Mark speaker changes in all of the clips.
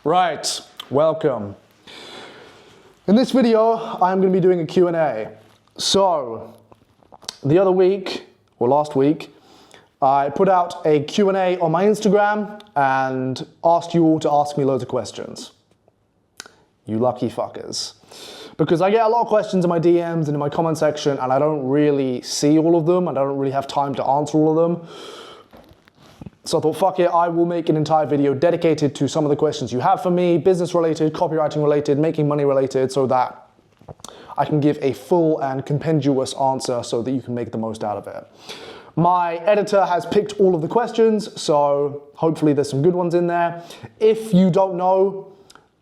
Speaker 1: Right, welcome. In this video, I'm going to be doing a Q&A. So, the other week, or last week, I put out a Q&A on my Instagram and asked you all to ask me loads of questions. You lucky fuckers. Because I get a lot of questions in my DMs and in my comment section, and I don't really see all of them, and I don't really have time to answer all of them. So I thought, fuck it, I will make an entire video dedicated to some of the questions you have for me, business related, copywriting related, making money related, so that I can give a full and compendious answer so that you can make the most out of it. My editor has picked all of the questions, so hopefully there's some good ones in there. If you don't know,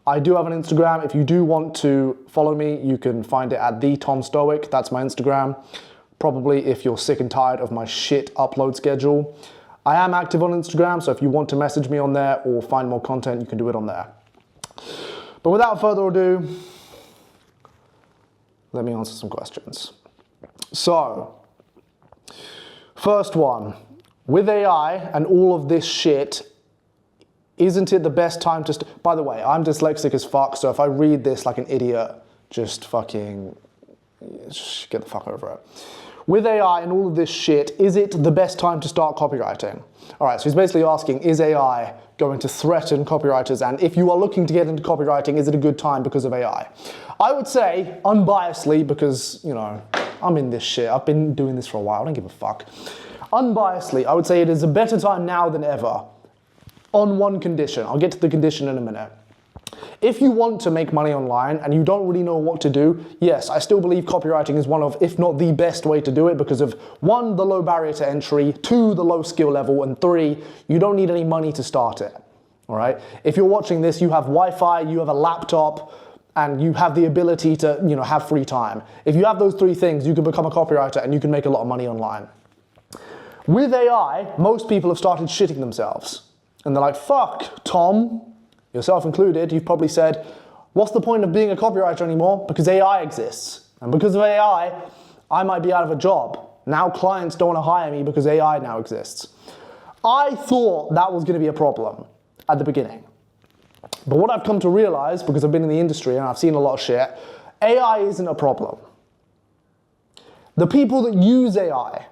Speaker 1: I do have an Instagram. If you do want to follow me, you can find it at @TheTomStoic. That's my Instagram. Probably if you're sick and tired of my shit upload schedule. I am active on Instagram, so if you want to message me on there or find more content, you can do it on there. But without further ado, let me answer some questions. So, first one, with AI and all of this shit, isn't it the best time to by the way, I'm dyslexic as fuck, so if I read this like an idiot, just get the fuck over it. With AI and all of this shit, is it the best time to start copywriting? All right, so he's basically asking, is AI going to threaten copywriters? And if you are looking to get into copywriting, is it a good time because of AI? I would say, unbiasedly, because, you know, I'm in this shit. I've been doing this for a while. I don't give a fuck. Unbiasedly, I would say it is a better time now than ever on one condition. I'll get to the condition in a minute. If you want to make money online and you don't really know what to do, yes, I still believe copywriting is one of, if not the best way to do it because of 1, the low barrier to entry, 2, the low skill level, and 3, you don't need any money to start it, all right? If you're watching this, you have Wi-Fi, you have a laptop, and you have the ability to, you know, have free time. If you have those 3 things, you can become a copywriter and you can make a lot of money online. With AI, most people have started shitting themselves. And they're like, fuck, Tom, yourself included, you've probably said, what's the point of being a copywriter anymore? Because AI exists. And because of AI, I might be out of a job. Now clients don't want to hire me because AI now exists. I thought that was going to be a problem at the beginning. But what I've come to realize, because I've been in the industry and I've seen a lot of shit, AI isn't a problem. The people that use AI,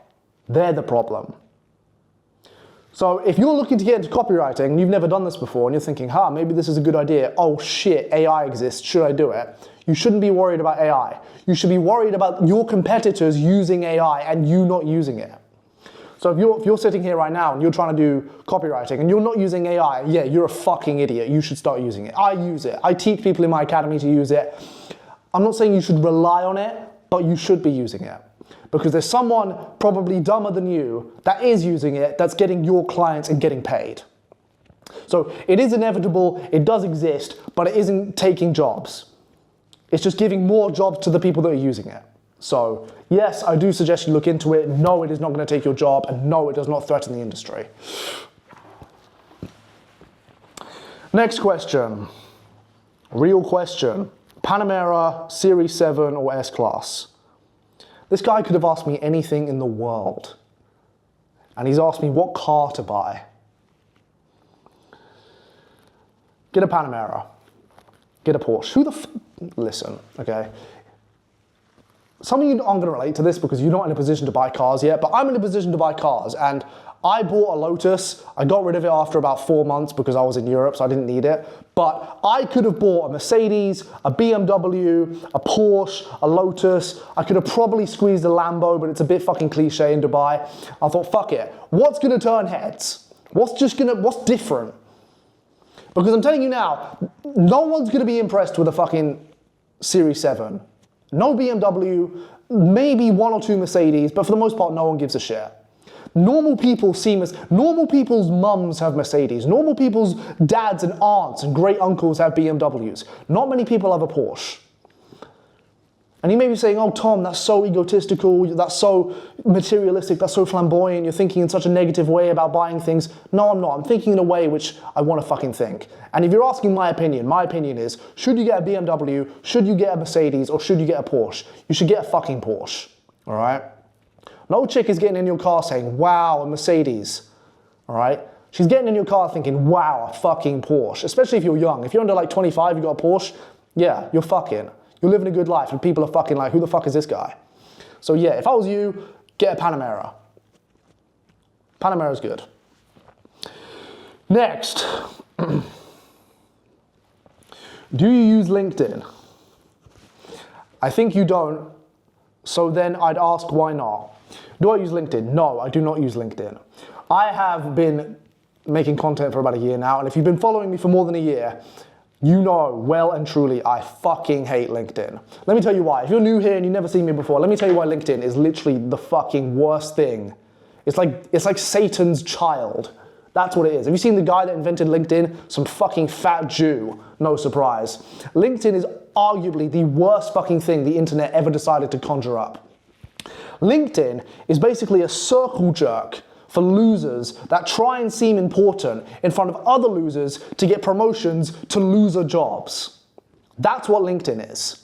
Speaker 1: they're the problem. So if you're looking to get into copywriting and you've never done this before and you're thinking, maybe this is a good idea. Oh shit, AI exists, should I do it? You shouldn't be worried about AI. You should be worried about your competitors using AI and you not using it. So if you're sitting here right now and you're trying to do copywriting and you're not using AI, yeah, you're a fucking idiot. You should start using it. I use it. I teach people in my academy to use it. I'm not saying you should rely on it, but you should be using it. Because there's someone probably dumber than you that is using it, that's getting your clients and getting paid. So it is inevitable, it does exist, but it isn't taking jobs. It's just giving more jobs to the people that are using it. So yes, I do suggest you look into it. No, it is not going to take your job, and no, it does not threaten the industry. Next question. Real question. Panamera, Series 7 or S-Class? This guy could have asked me anything in the world. And he's asked me what car to buy. Get a Panamera. Get a Porsche. Listen, okay. Some of you aren't going to relate to this because you're not in a position to buy cars yet, but I'm in a position to buy cars. And I bought a Lotus. I got rid of it after about 4 months because I was in Europe, so I didn't need it. But I could have bought a Mercedes, a BMW, a Porsche, a Lotus. I could have probably squeezed a Lambo, but it's a bit fucking cliche in Dubai. I thought, fuck it. What's going to turn heads? What's different? Because I'm telling you now, no one's going to be impressed with a fucking Series 7. No BMW, maybe 1 or 2 Mercedes, but for the most part, no one gives a shit. Normal people's mums have Mercedes. Normal people's dads and aunts and great uncles have BMWs. Not many people have a Porsche. And you may be saying, oh, Tom, that's so egotistical, that's so materialistic, that's so flamboyant, you're thinking in such a negative way about buying things. No, I'm not. I'm thinking in a way which I want to fucking think. And if you're asking my opinion is, should you get a BMW, should you get a Mercedes, or should you get a Porsche? You should get a fucking Porsche, all right? No chick is getting in your car saying, wow, a Mercedes, all right? She's getting in your car thinking, wow, a fucking Porsche. Especially if you're young. If you're under like 25, you got a Porsche, yeah, you're fucking. You're living a good life and people are fucking like, who the fuck is this guy? So yeah, if I was you, get a Panamera. Panamera's good. Next. Do you use LinkedIn? I think you don't. So then I'd ask why not? Do I use LinkedIn? No, I do not use LinkedIn. I have been making content for about a year now, and if you've been following me for more than a year, you know well and truly I fucking hate LinkedIn. Let me tell you why. If you're new here and you've never seen me before, let me tell you why LinkedIn is literally the fucking worst thing. It's like Satan's child. That's what it is. Have you seen the guy that invented LinkedIn? Some fucking fat Jew. No surprise. LinkedIn is arguably the worst fucking thing the internet ever decided to conjure up. LinkedIn is basically a circle jerk for losers that try and seem important in front of other losers to get promotions to loser jobs. That's what LinkedIn is.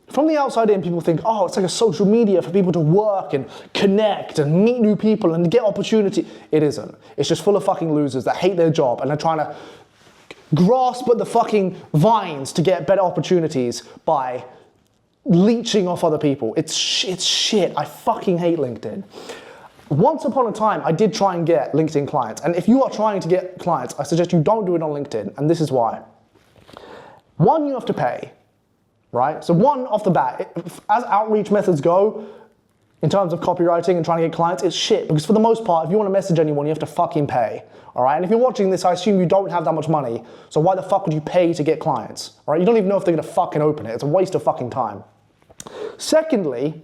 Speaker 1: From the outside in, people think, oh, it's like a social media for people to work and connect and meet new people and get opportunity. It isn't. It's just full of fucking losers that hate their job and are trying to grasp at the fucking vines to get better opportunities by leeching off other people. It's shit. I fucking hate LinkedIn. Once upon a time, I did try and get LinkedIn clients. And if you are trying to get clients, I suggest you don't do it on LinkedIn. And this is why. One, you have to pay. Right? So one off the bat, as outreach methods go, in terms of copywriting and trying to get clients, it's shit. Because for the most part, if you want to message anyone, you have to fucking pay. All right? And if you're watching this, I assume you don't have that much money. So why the fuck would you pay to get clients? All right? You don't even know if they're going to fucking open it. It's a waste of fucking time. Secondly,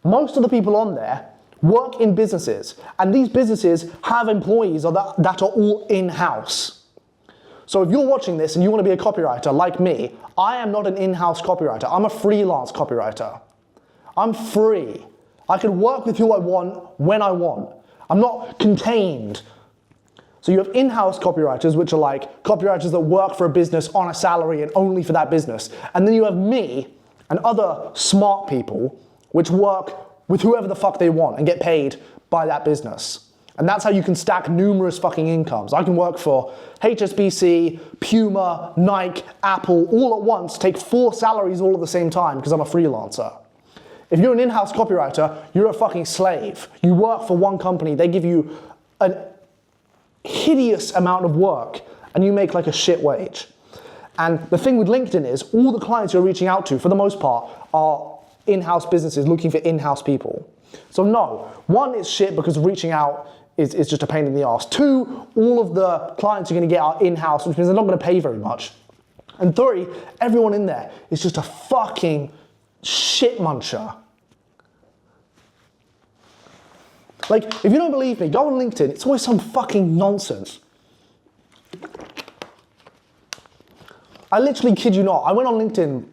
Speaker 1: most of the people on there work in businesses. And these businesses have employees that are all in-house. So if you're watching this and you want to be a copywriter like me, I am not an in-house copywriter. I'm a freelance copywriter. I'm free. I can work with who I want when I want. I'm not contained. So you have in-house copywriters, which are like copywriters that work for a business on a salary and only for that business. And then you have me and other smart people which work with whoever the fuck they want and get paid by that business. And that's how you can stack numerous fucking incomes. I can work for HSBC, Puma, Nike, Apple, all at once, take 4 salaries all at the same time because I'm a freelancer. If you're an in-house copywriter, you're a fucking slave. You work for one company, they give you an hideous amount of work and you make like a shit wage. And the thing with LinkedIn is all the clients you're reaching out to, for the most part, are in-house businesses looking for in-house people. So no, one, it's shit because reaching out is just a pain in the ass. 2, all of the clients you're gonna get are in-house, which means they're not gonna pay very much. And 3, everyone in there is just a fucking shit muncher. Like, if you don't believe me, go on LinkedIn, it's always some fucking nonsense. I literally kid you not, I went on LinkedIn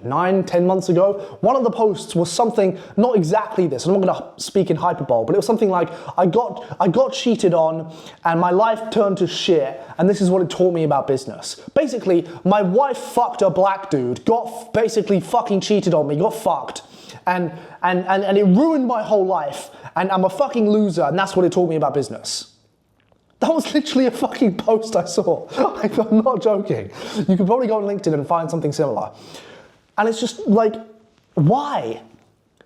Speaker 1: 9-10 months ago. One of the posts was something, not exactly this, I'm not gonna speak in hyperbole, but it was something like, I got cheated on and my life turned to shit and this is what it taught me about business. Basically, my wife fucked a black dude, got basically fucking cheated on me, got fucked, and it ruined my whole life and I'm a fucking loser and that's what it taught me about business. That was literally a fucking post I saw. I'm not joking. You could probably go on LinkedIn and find something similar. And it's just like, why?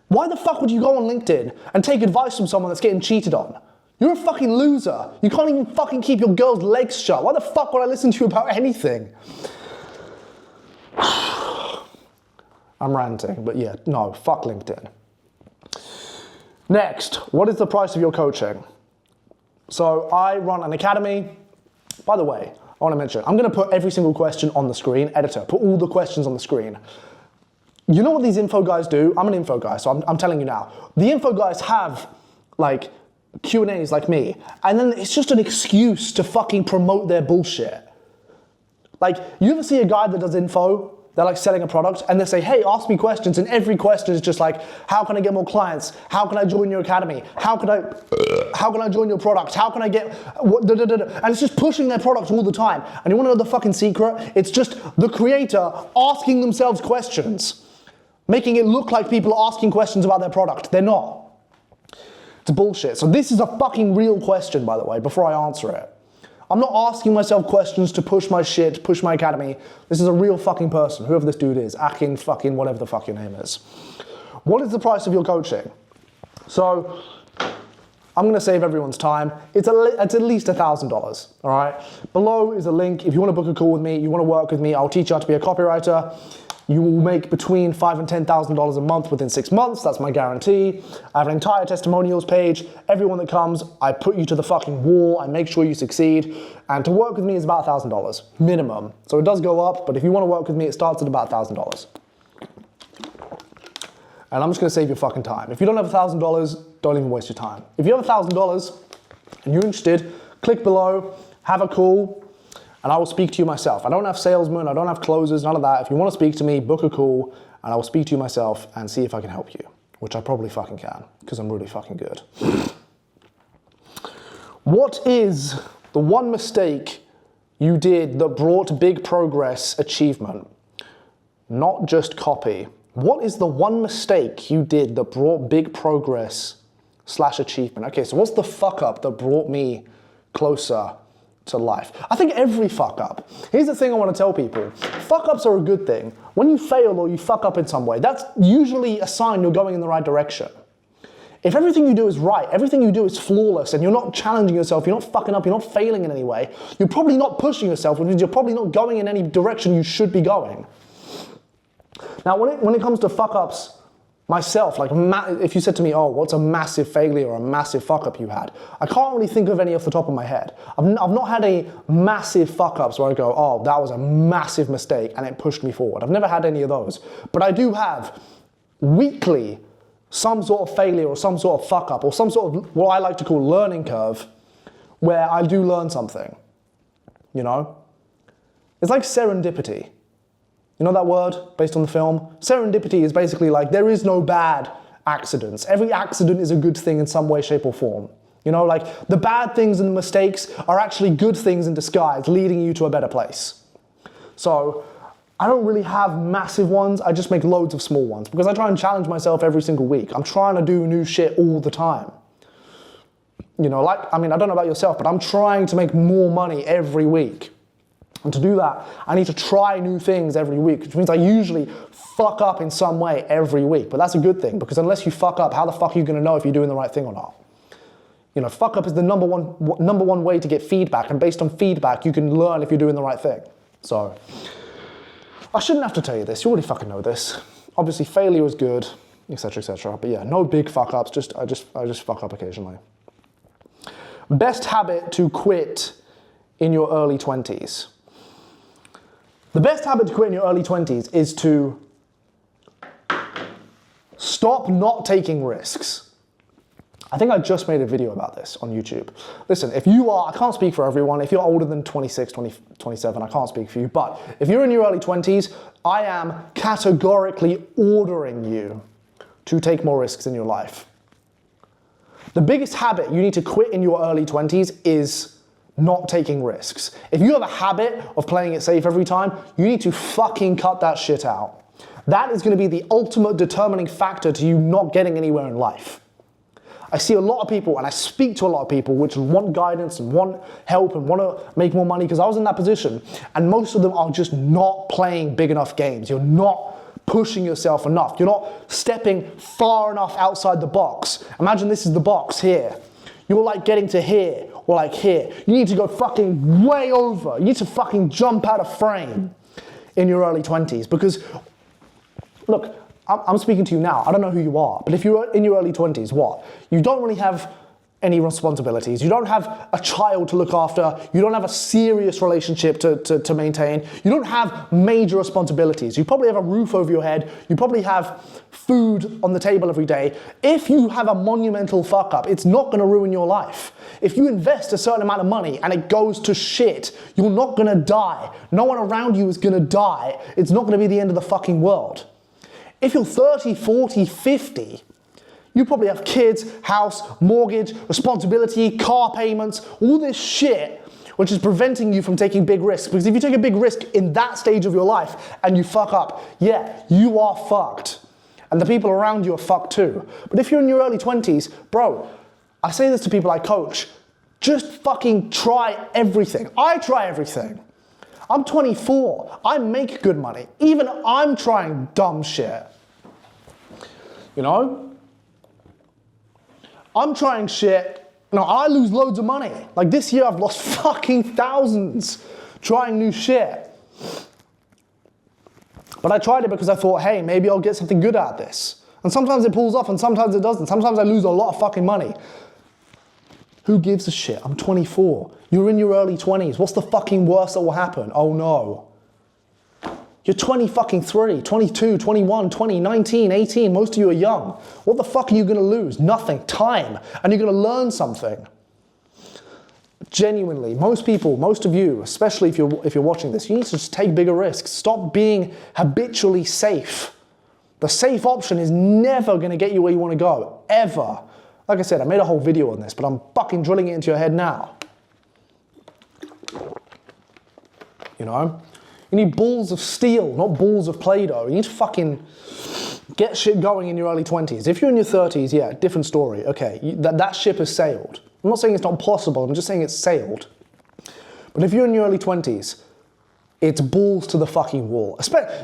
Speaker 1: Why the fuck would you go on LinkedIn and take advice from someone that's getting cheated on? You're a fucking loser. You can't even fucking keep your girl's legs shut. Why the fuck would I listen to you about anything? I'm ranting, but yeah, no, fuck LinkedIn. Next, what is the price of your coaching? So I run an academy. By the way, I want to mention, I'm going to put every single question on the screen. Editor, put all the questions on the screen. You know what these info guys do? I'm an info guy, so I'm telling you now. The info guys have like Q&As like me, and then it's just an excuse to fucking promote their bullshit. Like, you ever see a guy that does info? They're like selling a product and they say, hey, ask me questions. And every question is just like, how can I get more clients? How can I join your academy? How can I join your product? How can I get, and it's just pushing their product all the time. And you wanna know the fucking secret? It's just the creator asking themselves questions, making it look like people are asking questions about their product. They're not. It's bullshit. So this is a fucking real question, by the way, before I answer it. I'm not asking myself questions to push my shit, push my academy. This is a real fucking person, whoever this dude is, Akin fucking whatever the fuck your name is. What is the price of your coaching? So I'm gonna save everyone's time. It's at least $1,000, all right? Below is a link. If you wanna book a call with me, you wanna work with me, I'll teach you how to be a copywriter. You will make between $5,000 and $10,000 a month within 6 months. That's my guarantee. I have an entire testimonials page. Everyone that comes, I put you to the fucking wall. I make sure you succeed. And to work with me is about $1,000 minimum. So it does go up, but if you want to work with me, it starts at about $1,000. And I'm just gonna save your fucking time. If you don't have $1,000, don't even waste your time. If you have $1,000 and you're interested, click below, have a call, and I will speak to you myself. I don't have salesmen, I don't have closers, none of that. If you want to speak to me, book a call, and I will speak to you myself and see if I can help you, which I probably fucking can, because I'm really fucking good. What is the one mistake you did that brought big progress, achievement? Not just copy. What is the one mistake you did that brought big progress / achievement? Okay, so what's the fuck up that brought me closer to life? I think every fuck up. Here's the thing I want to tell people. Fuck ups are a good thing. When you fail or you fuck up in some way, that's usually a sign you're going in the right direction. If everything you do is right, everything you do is flawless, and you're not challenging yourself, you're not fucking up, you're not failing in any way, you're probably not pushing yourself, which means you're probably not going in any direction you should be going. Now, when it comes to fuck ups, myself, like if you said to me, oh, what's a massive failure or a massive fuck up you had? I can't really think of any off the top of my head. I've not had any massive fuck ups where I go, oh, that was a massive mistake and it pushed me forward. I've never had any of those. But I do have weekly some sort of failure or some sort of fuck up or some sort of what I like to call learning curve where I do learn something, you know? It's like serendipity. You know that word based on the film? Serendipity is basically like there is no bad accidents. Every accident is a good thing in some way, shape, or form. You know, like the bad things and the mistakes are actually good things in disguise, leading you to a better place. So I don't really have massive ones. I just make loads of small ones because I try and challenge myself every single week. I'm trying to do new shit all the time. You know, like, I mean, I don't know about yourself, but I'm trying to make more money every week. And to do that, I need to try new things every week, which means I usually fuck up in some way every week. But that's a good thing, because unless you fuck up, how the fuck are you going to know if you're doing the right thing or not? You know, fuck up is the number one way to get feedback, and based on feedback, you can learn if you're doing the right thing. So, I shouldn't have to tell you this. You already fucking know this. Obviously, failure is good, etc., etc. But yeah, no big fuck ups. I just fuck up occasionally. Best habit to quit in your early 20s. The best habit to quit in your early 20s is to stop not taking risks. I think I just made a video about this on YouTube. Listen, if you are, I can't speak for everyone, if you're older than 26, 27, I can't speak for you, but if you're in your early 20s, I am categorically ordering you to take more risks in your life. The biggest habit you need to quit in your early 20s is not taking risks. If you have a habit of playing it safe every time, you need to fucking cut that shit out. That is going to be the ultimate determining factor to you not getting anywhere in life. I see a lot of people, and I speak to a lot of people which want guidance and want help and want to make more money, because I was in that position, and most of them are just not playing big enough games. You're not pushing yourself enough. You're not stepping far enough outside the box. Imagine this is the box here. You're like getting to here or like here. You need to go fucking way over. You need to fucking jump out of frame in your early 20s, because look, I'm speaking to you now. I don't know who you are, but if you're in your early 20s, what? You don't really have any responsibilities. You don't have a child to look after. You don't have a serious relationship to maintain. You don't have major responsibilities. You probably have a roof over your head. You probably have food on the table every day. If you have a monumental fuck up, it's not gonna ruin your life. If you invest a certain amount of money and it goes to shit, you're not gonna die. No one around you is gonna die. It's not gonna be the end of the fucking world. If you're 30, 40, 50, you probably have kids, house, mortgage, responsibility, car payments, all this shit, which is preventing you from taking big risks. Because if you take a big risk in that stage of your life and you fuck up, yeah, you are fucked. And the people around you are fucked too. But if you're in your early 20s, bro, I say this to people I coach. Just fucking try everything. I try everything. I'm 24. I make good money. Even I'm trying dumb shit. You know? I'm trying shit. No, I lose loads of money. Like this year I've lost fucking thousands trying new shit. But I tried it because I thought, hey, maybe I'll get something good out of this. And sometimes it pulls off and sometimes it doesn't. Sometimes I lose a lot of fucking money. Who gives a shit? I'm 24. You're in your early 20s. What's the fucking worst that will happen? Oh no. You're 20 fucking 3, 22, 21, 20, 19, 18. Most of you are young. What the fuck are you gonna lose? Nothing. Time. And you're gonna learn something. Genuinely, most people, most of you, especially if you're watching this, you need to just take bigger risks. Stop being habitually safe. The safe option is never gonna get you where you wanna go, ever. Like I said, I made a whole video on this, but I'm fucking drilling it into your head now. You know? You need balls of steel, not balls of Play-Doh. You need to fucking get shit going in your early 20s. If you're in your 30s, yeah, different story. Okay, that ship has sailed. I'm not saying it's not possible, I'm just saying it's sailed. But if you're in your early 20s, it's balls to the fucking wall.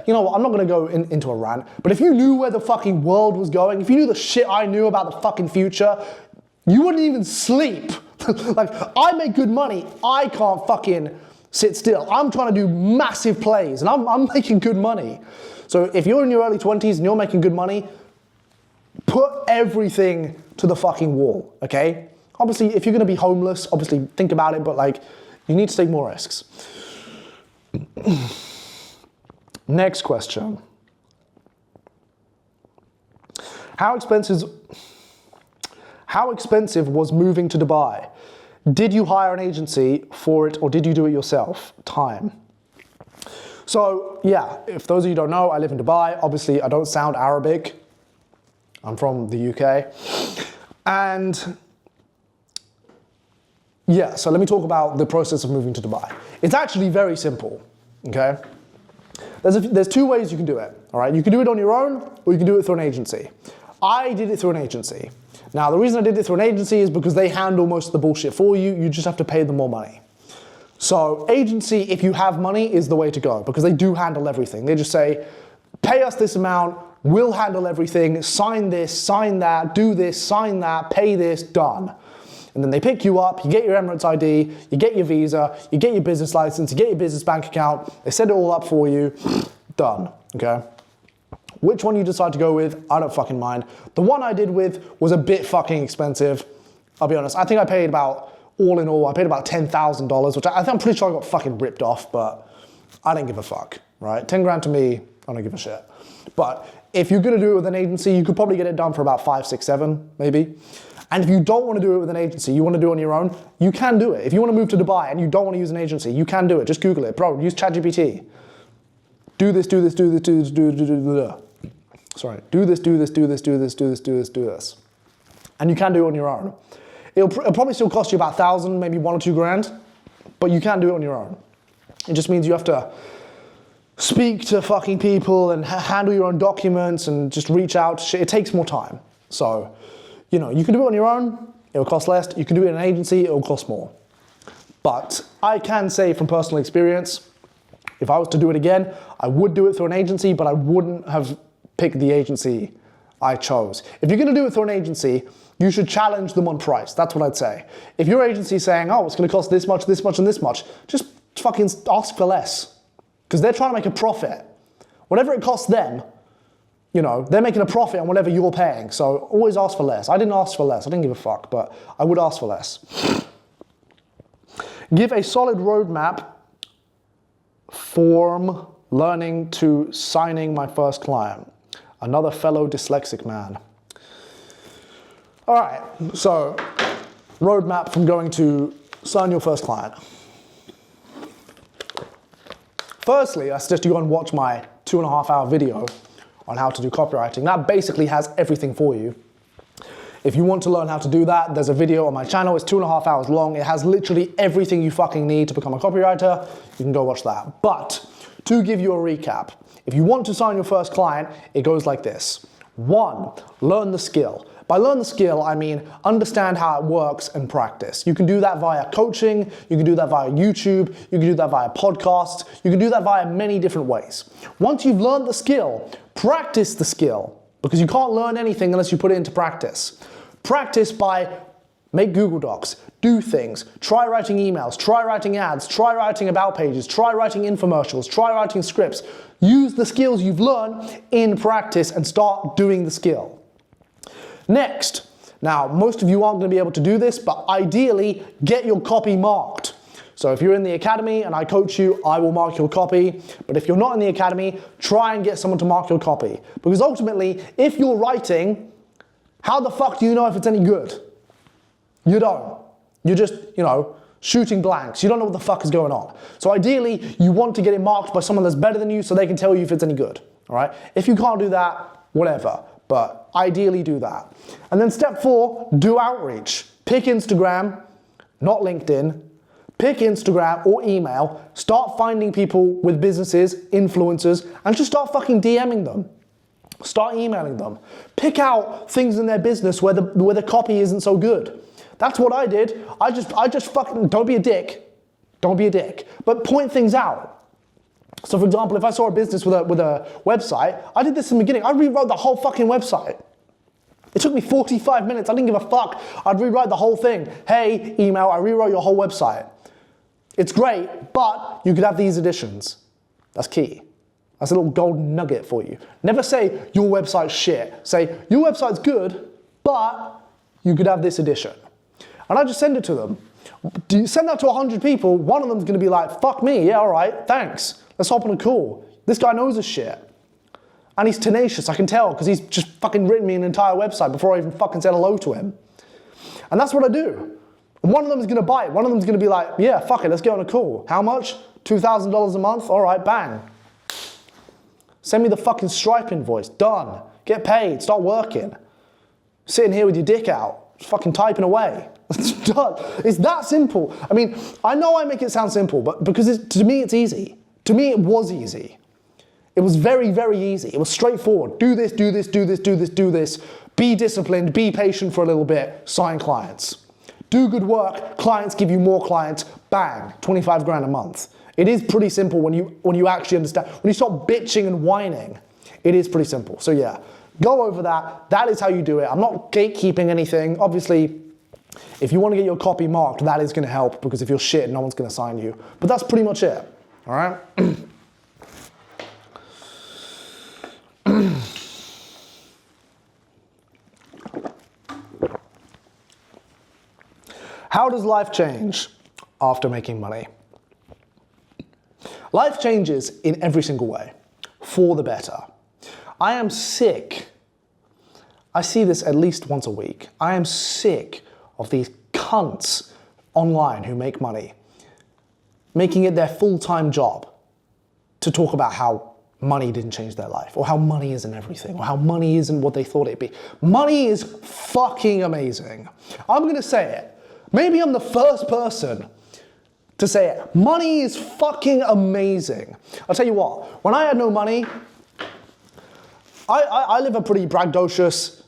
Speaker 1: You know what, I'm not gonna go into a rant, but if you knew where the fucking world was going, if you knew the shit I knew about the fucking future, you wouldn't even sleep. Like, I make good money, I can't fucking sit still. I'm trying to do massive plays, and I'm making good money. So if you're in your early 20s and you're making good money, put everything to the fucking wall, okay? Obviously, if you're gonna be homeless, obviously think about it, but like, you need to take more risks. Next question. How expensive was moving to Dubai? Did you hire an agency for it or did you do it yourself? Time. So yeah, if those of you don't know, I live in Dubai. Obviously, I don't sound Arabic. I'm from the UK. And yeah, so let me talk about the process of moving to Dubai. It's actually very simple, okay? There's two ways you can do it, all right? You can do it on your own or you can do it through an agency. I did it through an agency. Now, the reason I did it through an agency is because they handle most of the bullshit for you. You just have to pay them more money. So agency, if you have money, is the way to go because they do handle everything. They just say, pay us this amount, we'll handle everything, sign this, sign that, do this, sign that, pay this, done. And then they pick you up, you get your Emirates ID, you get your visa, you get your business license, you get your business bank account, they set it all up for you, done, okay? Which one you decide to go with, I don't fucking mind. The one I did with was a bit fucking expensive, I'll be honest. I think I paid about, all in all, I paid about $10,000, which I think I'm pretty sure I got fucking ripped off, but I didn't give a fuck, right? 10 grand to me, I don't give a shit. But if you're gonna do it with an agency, you could probably get it done for about 5, 6, 7, maybe. And if you don't want to do it with an agency, you want to do it on your own, you can do it. If you want to move to Dubai and you don't want to use an agency, you can do it. Just Google it. Bro, use ChatGPT. Do this, do this, do this, do this, do this, do this. Sorry. Do this, do this, do this, do this, do this, do this, do this. And you can do it on your own. It'll probably still cost you about 1,000, maybe 1 or 2 grand, but you can do it on your own. It just means you have to speak to fucking people and handle your own documents and just reach out to shit. It takes more time. So, you know, you can do it on your own, it'll cost less. You can do it in an agency, it'll cost more. But I can say from personal experience, if I was to do it again, I would do it through an agency, but I wouldn't have picked the agency I chose. If you're gonna do it through an agency, you should challenge them on price. That's what I'd say. If your agency is saying, oh, it's gonna cost this much, and this much, just fucking ask for less. Because they're trying to make a profit. Whatever it costs them, you know, they're making a profit on whatever you're paying. So always ask for less. I didn't ask for less. I didn't give a fuck, but I would ask for less. Give a solid roadmap from learning to signing my first client. Another fellow dyslexic man. All right, so roadmap from going to sign your first client. Firstly, I suggest you go and watch my 2.5-hour video on how to do copywriting. That basically has everything for you. If you want to learn how to do that, there's a video on my channel. It's 2.5 hours long. It has literally everything you fucking need to become a copywriter. You can go watch that. But to give you a recap, if you want to sign your first client, it goes like this. 1, learn the skill. By learn the skill, I mean understand how it works and practice. You can do that via coaching, you can do that via YouTube, you can do that via podcasts, you can do that via many different ways. Once you've learned the skill, practice the skill, because you can't learn anything unless you put it into practice. Practice by make Google Docs, do things, try writing emails, try writing ads, try writing about pages, try writing infomercials, try writing scripts. Use the skills you've learned in practice and start doing the skill. Next, now most of you aren't going to be able to do this, but ideally get your copy marked. So if you're in the academy and I coach you, I will mark your copy. But if you're not in the academy, try and get someone to mark your copy. Because ultimately, if you're writing, how the fuck do you know if it's any good? You don't. You're just, shooting blanks. You don't know what the fuck is going on. So ideally, you want to get it marked by someone that's better than you so they can tell you if it's any good. All right? If you can't do that, whatever. But ideally do that. And then step 4, do outreach. Pick Instagram, not LinkedIn. Pick Instagram or email. Start finding people with businesses, influencers, and just start fucking DMing them. Start emailing them. Pick out things in their business where the copy isn't so good. That's what I did. I just fucking, don't be a dick. Don't be a dick. But point things out. So for example, if I saw a business with a website, I did this in the beginning. I rewrote the whole fucking website. It took me 45 minutes. I didn't give a fuck. I'd rewrite the whole thing. Hey, email, I rewrote your whole website. It's great, but you could have these additions. That's key. That's a little golden nugget for you. Never say your website's shit. Say your website's good, but you could have this addition. And I just send it to them. Do you send that to 100 people, one of them's gonna be like, fuck me, yeah, all right, thanks. Let's hop on a call. This guy knows his shit. And he's tenacious, I can tell, because he's just fucking written me an entire website before I even fucking said hello to him. And that's what I do. And one of them is gonna buy it. One of them is gonna be like, yeah, fuck it, let's get on a call. How much? $2,000 a month? All right, bang. Send me the fucking Stripe invoice, done. Get paid, start working. Sitting here with your dick out, just fucking typing away. It's done. It's that simple. I mean, I know I make it sound simple, but because to me it's easy. To me it was easy. It was very, very easy. It was straightforward. Do this, do this, do this, do this, do this. Be disciplined, be patient for a little bit, sign clients. Do good work, clients give you more clients, bang, 25 grand a month. It is pretty simple when you actually understand. When you stop bitching and whining, it is pretty simple. So yeah, go over that. That is how you do it. I'm not gatekeeping anything. Obviously, if you want to get your copy marked, that is going to help, because if you're shit, no one's going to sign you. But that's pretty much it. All right? How does life change after making money? Life changes in every single way, for the better. I am sick. I see this at least once a week. I am sick of these cunts online who make money, making it their full-time job to talk about how money didn't change their life, or how money isn't everything, or how money isn't what they thought it'd be. Money is fucking amazing. I'm gonna say it. Maybe I'm the first person to say it. Money is fucking amazing. I'll tell you what, when I had no money, I live a pretty braggadocious,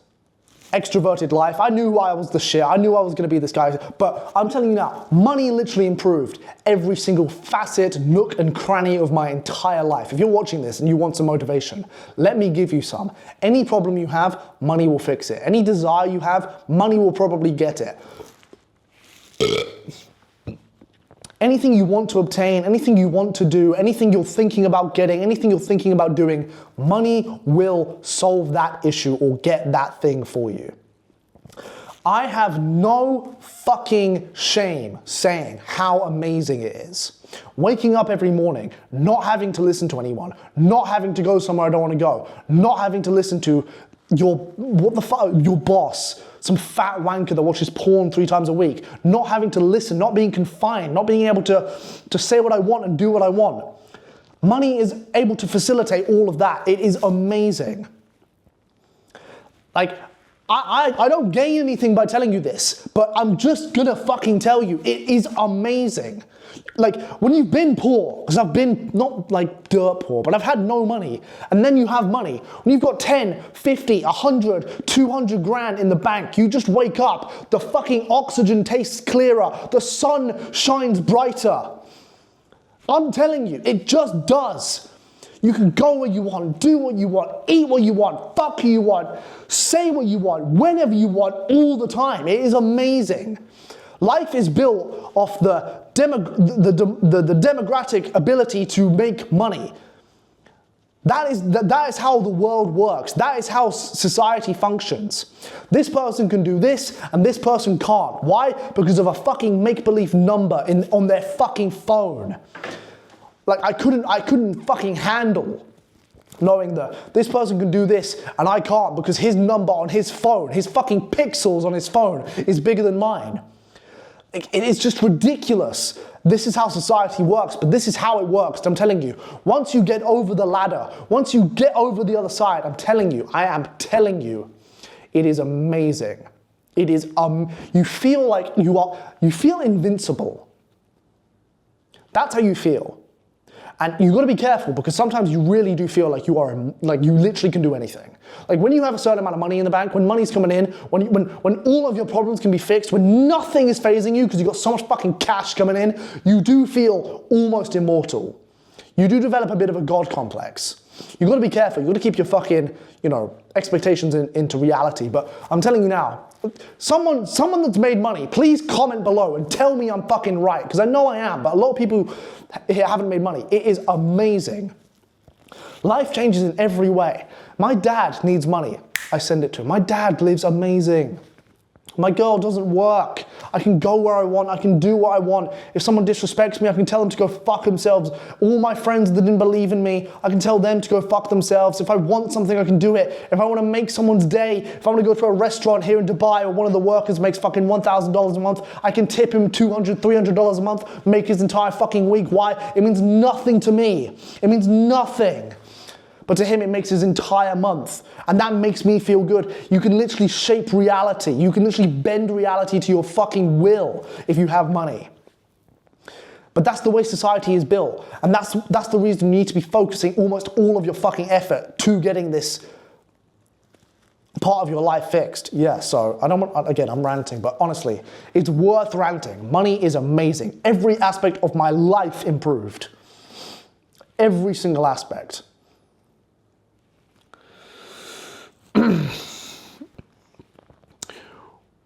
Speaker 1: extroverted life. I knew I was the shit. I knew I was gonna be this guy. But I'm telling you now, money literally improved every single facet, nook and cranny of my entire life. If you're watching this and you want some motivation, let me give you some. Any problem you have, money will fix it. Any desire you have, money will probably get it. Anything you want to obtain, anything you want to do, anything you're thinking about getting, anything you're thinking about doing, money will solve that issue or get that thing for you. I have no fucking shame saying how amazing it is. Waking up every morning, not having to listen to anyone, not having to go somewhere I don't want to go, not having to listen to your boss, some fat wanker that watches porn 3 times a week, not having to listen, not being confined, not being able to say what I want and do what I want. Money is able to facilitate all of that. It is amazing. Like, I don't gain anything by telling you this, but I'm just gonna fucking tell you, it is amazing. Like, when you've been poor, because I've been not like dirt poor, but I've had no money, and then you have money. When you've got 10, 50, 100, 200 grand in the bank, you just wake up, the fucking oxygen tastes clearer, the sun shines brighter. I'm telling you, it just does. You can go where you want, do what you want, eat what you want, fuck who you want, say what you want, whenever you want, all the time. It is amazing. Life is built off the democratic ability to make money. That is how the world works. That is how society functions. This person can do this and this person can't. Why? Because of a fucking make-believe number on their fucking phone. Like, I couldn't fucking handle knowing that this person can do this and I can't because his number on his phone, his fucking pixels on his phone is bigger than mine. It is just ridiculous. This is how society works, but this is how it works. I'm telling you, once you get over the ladder, once you get over the other side, I am telling you, it is amazing. It is, you feel like you feel invincible. That's how you feel. And you've got to be careful because sometimes you really do feel like you literally can do anything. Like when you have a certain amount of money in the bank, when money's coming in, when all of your problems can be fixed, when nothing is phasing you because you've got so much fucking cash coming in, you do feel almost immortal. You do develop a bit of a God complex. You've got to be careful. You've got to keep your fucking, expectations into reality. But I'm telling you now, someone that's made money, please comment below and tell me I'm fucking right, because I know I am, but a lot of people here haven't made money. It is amazing. Life changes in every way. My dad needs money. I send it to him. My dad lives amazing. My girl doesn't work. I can go where I want. I can do what I want. If someone disrespects me, I can tell them to go fuck themselves. All my friends that didn't believe in me, I can tell them to go fuck themselves. If I want something, I can do it. If I want to make someone's day, if I want to go to a restaurant here in Dubai where one of the workers makes fucking $1,000 a month, I can tip him $200, $300 a month, make his entire fucking week. Why? It means nothing to me. It means nothing. But to him, it makes his entire month. And that makes me feel good. You can literally shape reality. You can literally bend reality to your fucking will if you have money. But that's the way society is built. And that's the reason you need to be focusing almost all of your fucking effort to getting this part of your life fixed. Yeah, so again, I'm ranting, but honestly, it's worth ranting. Money is amazing. Every aspect of my life improved. Every single aspect.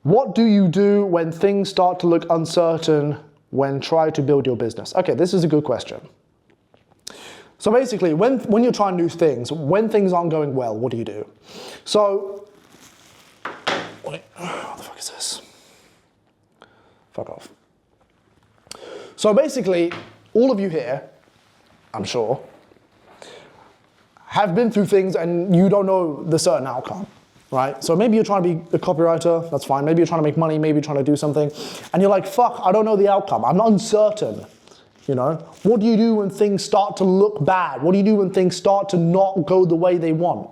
Speaker 1: What do you do when things start to look uncertain when try to build your business? Okay, this is a good question. So basically, when you're trying new things, when things aren't going well, what do you do? So, wait, what the fuck is this? Fuck off. So basically, all of you here, I'm sure, have been through things and you don't know the certain outcome, right? So maybe you're trying to be a copywriter, that's fine. Maybe you're trying to make money, maybe you're trying to do something, and you're like, fuck, I don't know the outcome. I'm uncertain, What do you do when things start to look bad? What do you do when things start to not go the way they want?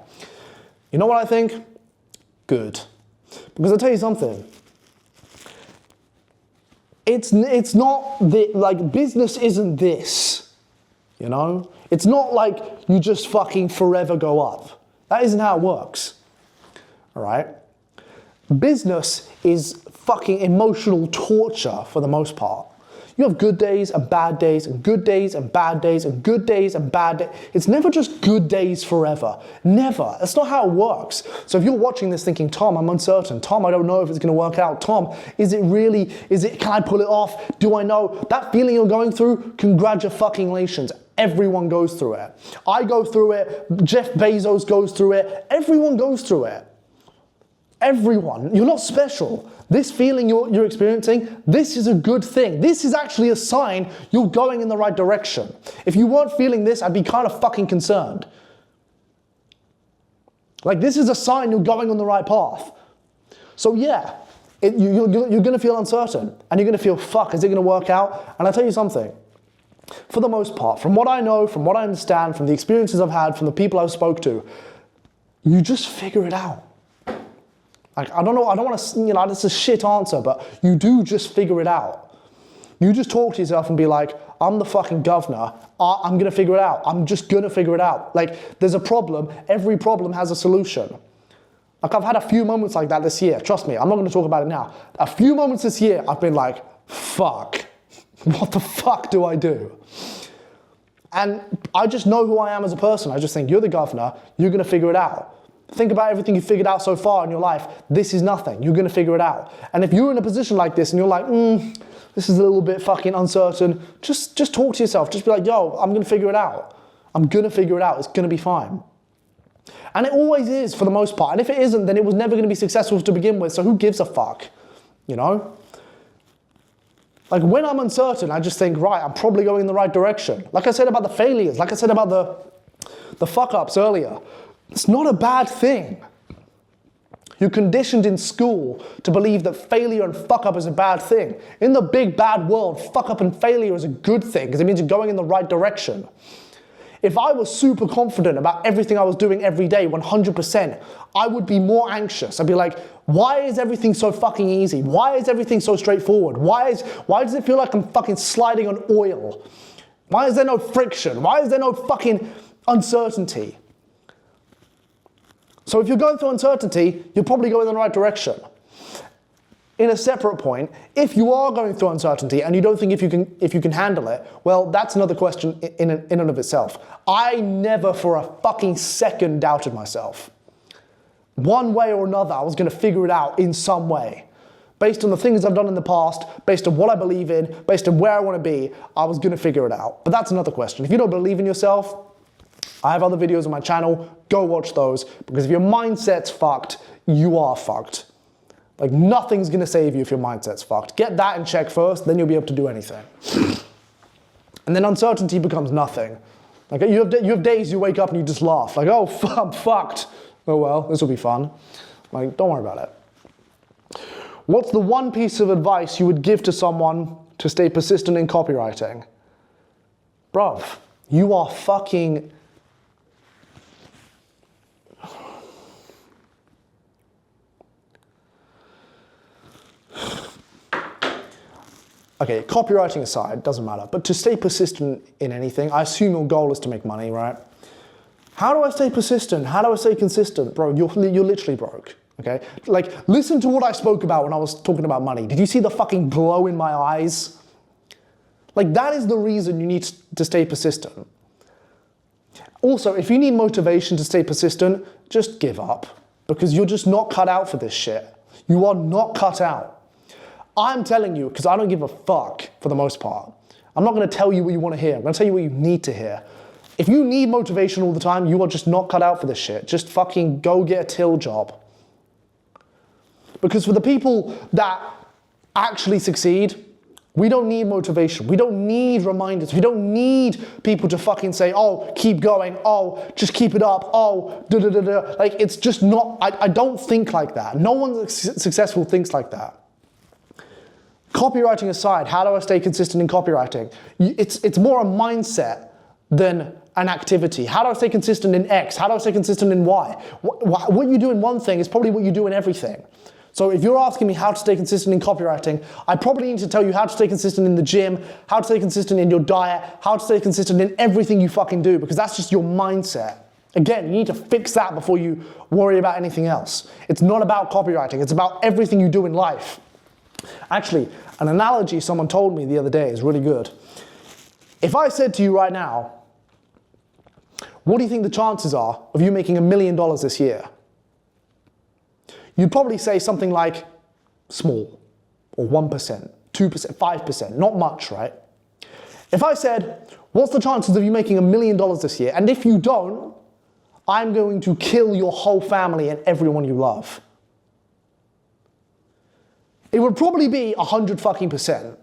Speaker 1: You know what I think? Good. Because I'll tell you something. It's not, business isn't this, It's not like you just fucking forever go up. That isn't how it works, all right? Business is fucking emotional torture for the most part. You have good days and bad days and good days and bad days and good days and bad days. It's never just good days forever. Never. That's not how it works. So if you're watching this thinking, Tom, I'm uncertain. Tom, I don't know if it's going to work out. Tom, can I pull it off? Do I know? That feeling you're going through, congratulations. Everyone goes through it. I go through it. Jeff Bezos goes through it. Everyone goes through it. Everyone. You're not special. This feeling you're experiencing, this is a good thing. This is actually a sign you're going in the right direction. If you weren't feeling this, I'd be kind of fucking concerned. This is a sign you're going on the right path. So yeah, you're going to feel uncertain. And you're going to feel, fuck, is it going to work out? And I'll tell you something. For the most part, from what I know, from what I understand, from the experiences I've had, from the people I've spoke to, you just figure it out. Like, I don't know, I don't want to, that's a shit answer, but you do just figure it out. You just talk to yourself and be like, I'm the fucking governor, I'm gonna figure it out. I'm just gonna figure it out. Like, there's a problem, every problem has a solution. Like, I've had a few moments like that this year, trust me, I'm not gonna talk about it now. A few moments this year, I've been like, fuck, what the fuck do I do? And I just know who I am as a person. I just think, you're the governor, you're gonna figure it out. Think about everything you've figured out so far in your life. This is nothing, you're gonna figure it out. And if you're in a position like this and you're like, this is a little bit fucking uncertain, just talk to yourself. Just be like, yo, I'm gonna figure it out. I'm gonna figure it out, it's gonna be fine. And it always is for the most part. And if it isn't, then it was never gonna be successful to begin with, so who gives a fuck, you know? Like, when I'm uncertain, I just think, right, I'm probably going in the right direction. Like I said about the failures, like I said about the fuck-ups earlier, it's not a bad thing. You're conditioned in school to believe that failure and fuck-up is a bad thing. In the big bad world, fuck-up and failure is a good thing because it means you're going in the right direction. If I was super confident about everything I was doing every day, 100%, I would be more anxious. I'd be like, why is everything so fucking easy? Why is everything so straightforward? Why does it feel like I'm fucking sliding on oil? Why is there no friction? Why is there no fucking uncertainty? So if you're going through uncertainty, you're probably going in the right direction. In a separate point, if you are going through uncertainty and you don't think if you can handle it, well, that's another question in and of itself. I never for a fucking second doubted myself. One way or another, I was gonna figure it out in some way. Based on the things I've done in the past, based on what I believe in, based on where I wanna be, I was gonna figure it out. But that's another question. If you don't believe in yourself, I have other videos on my channel, go watch those, because if your mindset's fucked, you are fucked. Like, nothing's gonna save you if your mindset's fucked. Get that in check first, then you'll be able to do anything. And then uncertainty becomes nothing. Like, you have days you wake up and you just laugh, like, oh, I'm fucked. Oh well, this will be fun. Like, don't worry about it. What's the one piece of advice you would give to someone to stay persistent in copywriting? Bruv, you are fucking... Okay, copywriting aside, doesn't matter, but to stay persistent in anything, I assume your goal is to make money, right? How do I stay persistent? How do I stay consistent? Bro, you're literally broke, okay? Like, listen to what I spoke about when I was talking about money. Did you see the fucking glow in my eyes? Like, that is the reason you need to stay persistent. Also, if you need motivation to stay persistent, just give up, because you're just not cut out for this shit. You are not cut out. I'm telling you, because I don't give a fuck for the most part. I'm not gonna tell you what you wanna hear. I'm gonna tell you what you need to hear. If you need motivation all the time, you are just not cut out for this shit. Just fucking go get a till job. Because for the people that actually succeed, we don't need motivation. We don't need reminders. We don't need people to fucking say, oh, keep going. Oh, just keep it up. Oh, da-da-da-da. Like, it's just not, I don't think like that. No one successful thinks like that. Copywriting aside, how do I stay consistent in copywriting? It's more a mindset than an activity. How do I stay consistent in X? How do I stay consistent in Y? What you do in one thing is probably what you do in everything. So if you're asking me how to stay consistent in copywriting, I probably need to tell you how to stay consistent in the gym, how to stay consistent in your diet, how to stay consistent in everything you fucking do, because that's just your mindset. Again, you need to fix that before you worry about anything else. It's not about copywriting, it's about everything you do in life. Actually, an analogy someone told me the other day is really good. If I said to you right now, what do you think the chances are of you making $1 million this year? You'd probably say something like small, or 1%, 2%, 5%, not much, right? If I said, what's the chances of you making $1 million this year? And if you don't, I'm going to kill your whole family and everyone you love. It would probably be 100 fucking %.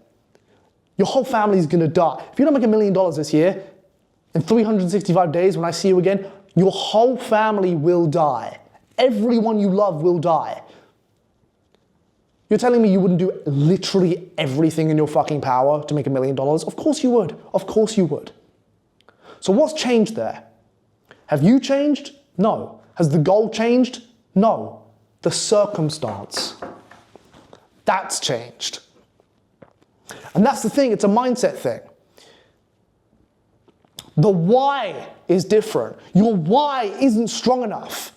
Speaker 1: Your whole family's gonna die. If you don't make $1 million this year, in 365 days when I see you again, your whole family will die. Everyone you love will die. You're telling me you wouldn't do literally everything in your fucking power to make $1 million? Of course you would. Of course you would. So what's changed there? Have you changed? No. Has the goal changed? No. the circumstance. That's changed. And that's the thing, it's a mindset thing. The why is different. Your why isn't strong enough.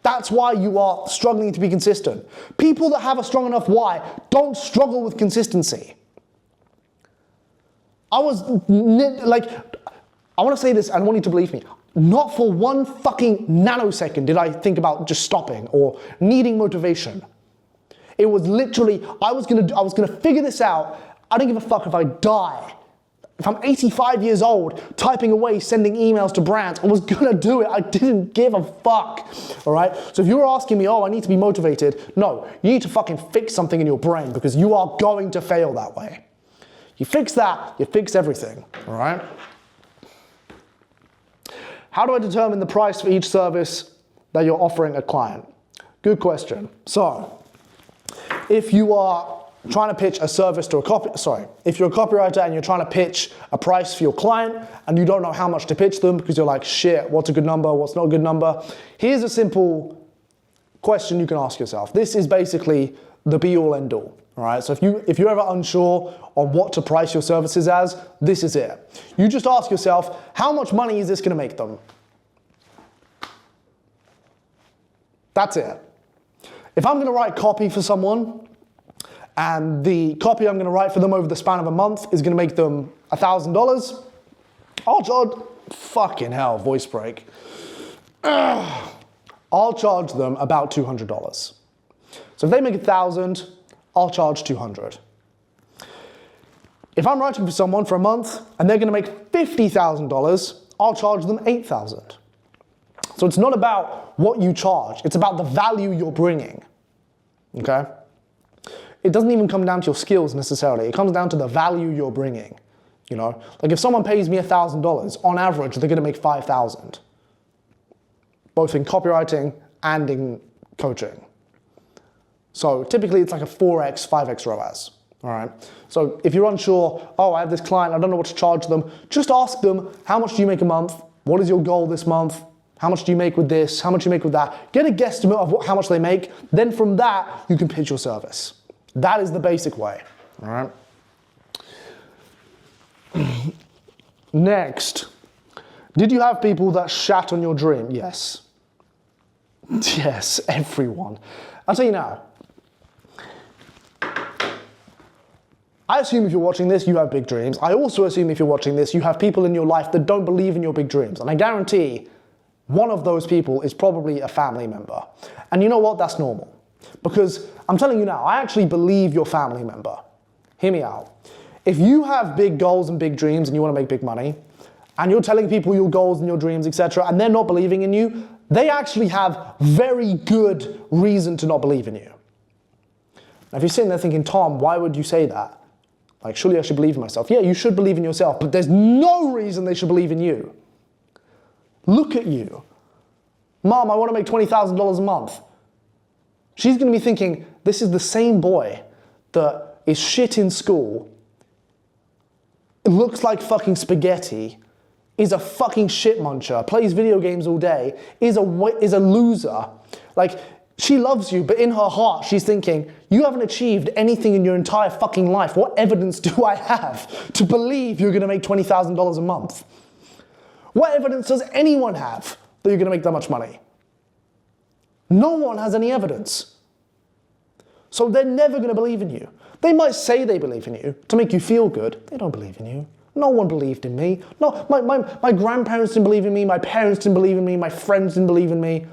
Speaker 1: That's why you are struggling to be consistent. People that have a strong enough why don't struggle with consistency. I want to say this and I want you to believe me. Not for one fucking nanosecond did I think about just stopping or needing motivation. It was literally, I was gonna figure this out. I don't give a fuck if I die. If I'm 85 years old, typing away, sending emails to brands, I was gonna do it. I didn't give a fuck, all right? So if you're asking me, oh, I need to be motivated, no, you need to fucking fix something in your brain because you are going to fail that way. You fix that, you fix everything, all right? How do I determine the price for each service that you're offering a client? Good question. So, if you are trying to pitch a service to if you're a copywriter and you're trying to pitch a price for your client and you don't know how much to pitch them because you're like, shit, what's a good number, what's not a good number? Here's a simple question you can ask yourself. This is basically the be-all, end-all, all right? So if you're ever unsure on what to price your services as, this is it. You just ask yourself, how much money is this gonna make them? That's it. If I'm gonna write copy for someone, and the copy I'm gonna write for them over the span of a month is gonna make them $1,000, I'll charge, fucking hell, voice break. I'll charge them about $200. So if they make 1,000, I'll charge 200. If I'm writing for someone for a month and they're gonna make $50,000, I'll charge them 8,000. So it's not about what you charge, it's about the value you're bringing, okay? It doesn't even come down to your skills necessarily, it comes down to the value you're bringing, you know? Like if someone pays me $1,000, on average, they're gonna make 5,000, both in copywriting and in coaching. So typically it's like a 4x, 5x ROAS, all right? So if you're unsure, oh, I have this client, I don't know what to charge them, just ask them, how much do you make a month? What is your goal this month? How much do you make with this? How much do you make with that? Get a guesstimate of how much they make. Then from that, you can pitch your service. That is the basic way, all right? Next, did you have people that shat on your dream? Yes. Yes, everyone. I'll tell you now. I assume if you're watching this, you have big dreams. I also assume if you're watching this, you have people in your life that don't believe in your big dreams. And I guarantee one of those people is probably a family member. And you know what? That's normal. Because I'm telling you now, I actually believe your family member. Hear me out. If you have big goals and big dreams and you want to make big money, and you're telling people your goals and your dreams, etc., and they're not believing in you, they actually have very good reason to not believe in you. Now, if you're sitting there thinking, Tom, why would you say that? Like, surely I should believe in myself. Yeah, you should believe in yourself, but there's no reason they should believe in you. Look at you. Mom, I want to make $20,000 a month. She's going to be thinking, this is the same boy that is shit in school, it looks like fucking spaghetti, is a fucking shit muncher, plays video games all day, is a loser. Like, she loves you, but in her heart, she's thinking, you haven't achieved anything in your entire fucking life. What evidence do I have to believe you're gonna make $20,000 a month? What evidence does anyone have that you're gonna make that much money? No one has any evidence. So they're never gonna believe in you. They might say they believe in you to make you feel good. They don't believe in you. No one believed in me. No, my grandparents didn't believe in me, my parents didn't believe in me, my friends didn't believe in me.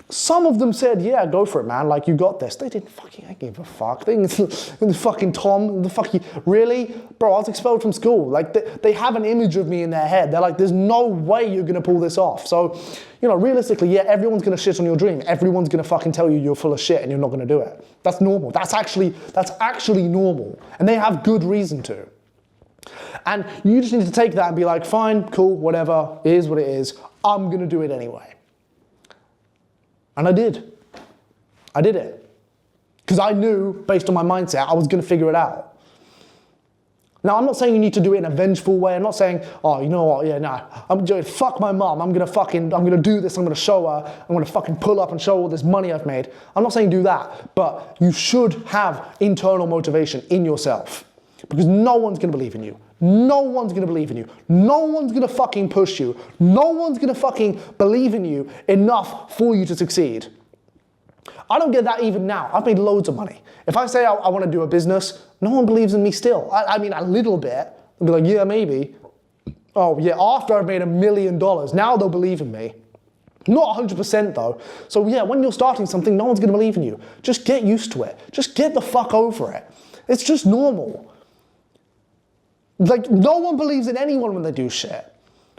Speaker 1: Some of them said, yeah, go for it, man, like you got this. They didn't fucking, I gave a fuck. They didn't, fucking Tom, the fucking, really? Bro, I was expelled from school. Like, they have an image of me in their head. They're like, there's no way you're gonna pull this off. So, you know, realistically, yeah, everyone's gonna shit on your dream. Everyone's gonna fucking tell you you're full of shit and you're not gonna do it. That's normal. That's actually normal. And they have good reason to. And you just need to take that and be like, fine, cool, whatever, it is what it is. I'm gonna do it anyway. And I did. I did it. Because I knew, based on my mindset, I was gonna figure it out. Now, I'm not saying you need to do it in a vengeful way. I'm not saying, oh, you know what, yeah, nah, I'm doing, fuck my mom. I'm gonna do this. I'm gonna show her. I'm gonna fucking pull up and show all this money I've made. I'm not saying do that, but you should have internal motivation in yourself because no one's gonna believe in you. No one's gonna believe in you. No one's gonna fucking push you. No one's gonna fucking believe in you enough for you to succeed. I don't get that even now. I've made loads of money. If I say I want to do a business, no one believes in me still. I mean, a little bit. They'll be like, yeah, maybe. Oh, yeah, after I've made $1 million, now they'll believe in me. Not 100% though. So yeah, when you're starting something, no one's going to believe in you. Just get used to it. Just get the fuck over it. It's just normal. Like, no one believes in anyone when they do shit.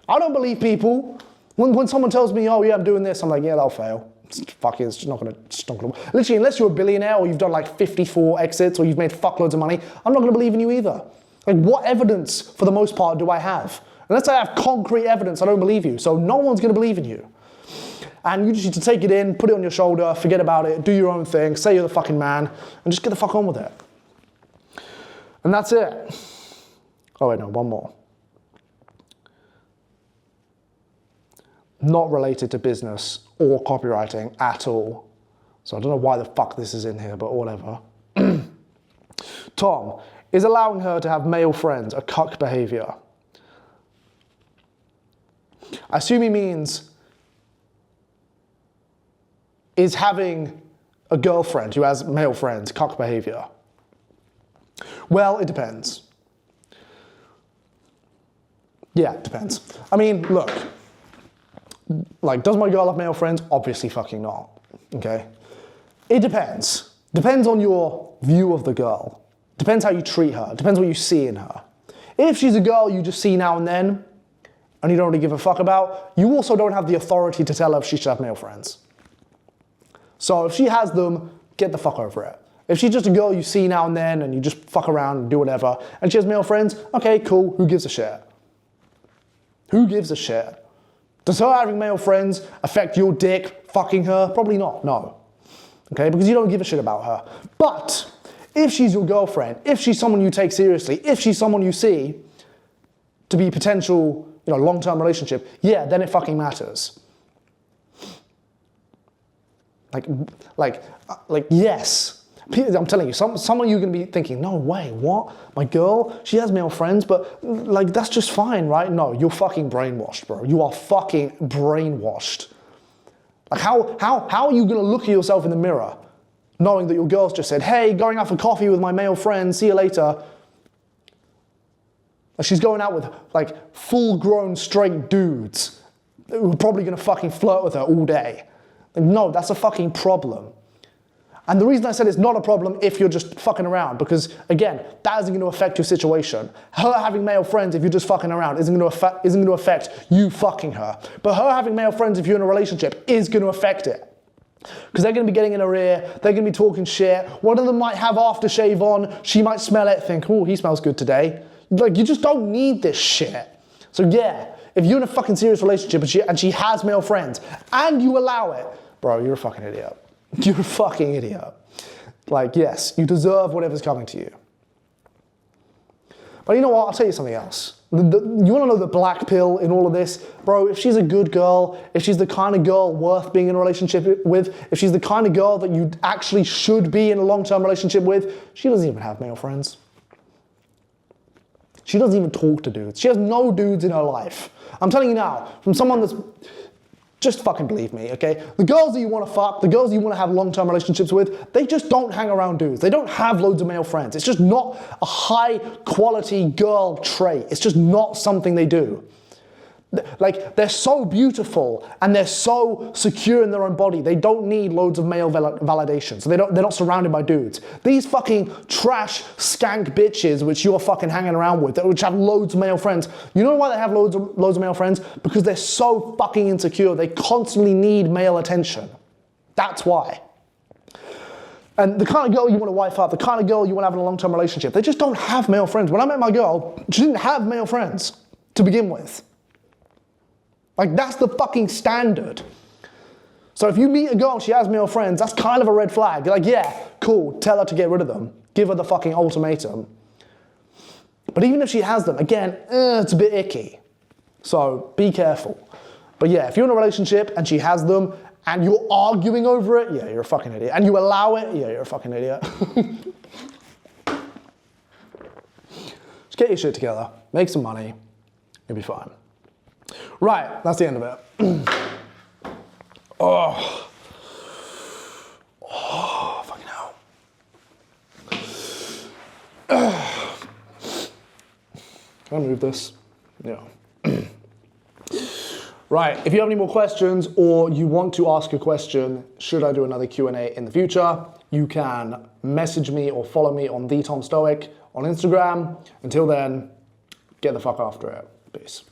Speaker 1: I don't believe people. When someone tells me, oh yeah, I'm doing this, I'm like, yeah, that'll fail. Fuck it, it's just not gonna literally, unless you're a billionaire or you've done like 54 exits or you've made fuckloads of money, I'm not gonna believe in you either. Like, what evidence for the most part do I have? Unless I have concrete evidence, I don't believe you. So no one's gonna believe in you. And you just need to take it in, put it on your shoulder, forget about it, do your own thing, say you're the fucking man, and just get the fuck on with it. And that's it. Oh wait, no, one more. Not related to business or copywriting at all. So I don't know why the fuck this is in here, but whatever. Tom, is allowing her to have male friends a cuck behavior? I assume he means, is having a girlfriend who has male friends cuck behavior? Well, it depends. Yeah, it depends. I mean, look. Like, does my girl have male friends? Obviously fucking not, okay? It depends. Depends on your view of the girl. Depends how you treat her. Depends what you see in her. If she's a girl you just see now and then, and you don't really give a fuck about, you also don't have the authority to tell her if she should have male friends. So if she has them, get the fuck over it. If she's just a girl you see now and then, and you just fuck around and do whatever, and she has male friends, okay, cool, who gives a shit? Who gives a shit? Does her having male friends affect your dick fucking her? Probably not, no. Okay, because you don't give a shit about her. But if she's your girlfriend, if she's someone you take seriously, if she's someone you see to be potential, long-term relationship, yeah, then it fucking matters. Like, yes. I'm telling you, some of you are going to be thinking, no way, what? My girl, she has male friends, but like, that's just fine, right? No, you're fucking brainwashed, bro. You are fucking brainwashed. Like, how are you going to look at yourself in the mirror knowing that your girl's just said, hey, going out for coffee with my male friend, see you later. Like, she's going out with like full-grown straight dudes who are probably going to fucking flirt with her all day. Like, no, that's a fucking problem. And the reason I said it's not a problem if you're just fucking around, because again, that isn't going to affect your situation. Her having male friends if you're just fucking around isn't going to affect you fucking her. But her having male friends if you're in a relationship is going to affect it. Because they're going to be getting in her ear, they're going to be talking shit. One of them might have aftershave on, she might smell it, think, oh, he smells good today. Like, you just don't need this shit. So yeah, if you're in a fucking serious relationship and she has male friends and you allow it, bro, you're a fucking idiot. You're a fucking idiot. Like, yes, you deserve whatever's coming to you. But you know what? I'll tell you something else. You want to know the black pill in all of this? Bro, if she's a good girl, if she's the kind of girl worth being in a relationship with, if she's the kind of girl that you actually should be in a long-term relationship with, she doesn't even have male friends. She doesn't even talk to dudes. She has no dudes in her life. I'm telling you now, from someone that's... Just fucking believe me, okay? The girls that you want to fuck, the girls you want to have long-term relationships with, they just don't hang around dudes. They don't have loads of male friends. It's just not a high-quality girl trait. It's just not something they do. Like, they're so beautiful and they're so secure in their own body. They don't need loads of male validation. So they're not surrounded by dudes. These fucking trash skank bitches which you're fucking hanging around with, which have loads of male friends. You know why they have loads of male friends? Because they're so fucking insecure. They constantly need male attention. That's why. And the kind of girl you want to wife up, the kind of girl you want to have in a long-term relationship, they just don't have male friends. When I met my girl, she didn't have male friends to begin with. Like, that's the fucking standard. So if you meet a girl and she has male friends, that's kind of a red flag. You're like, yeah, cool, tell her to get rid of them. Give her the fucking ultimatum. But even if she has them, again, it's a bit icky. So be careful. But yeah, if you're in a relationship and she has them and you're arguing over it, yeah, you're a fucking idiot. And you allow it, yeah, you're a fucking idiot. Just get your shit together, make some money, you'll be fine. Right, that's the end of it. Oh, fucking hell. Can I move this? Yeah. Right, if you have any more questions or you want to ask a question, should I do another Q&A in the future, you can message me or follow me on TheTomStoic on Instagram. Until then, get the fuck after it. Peace.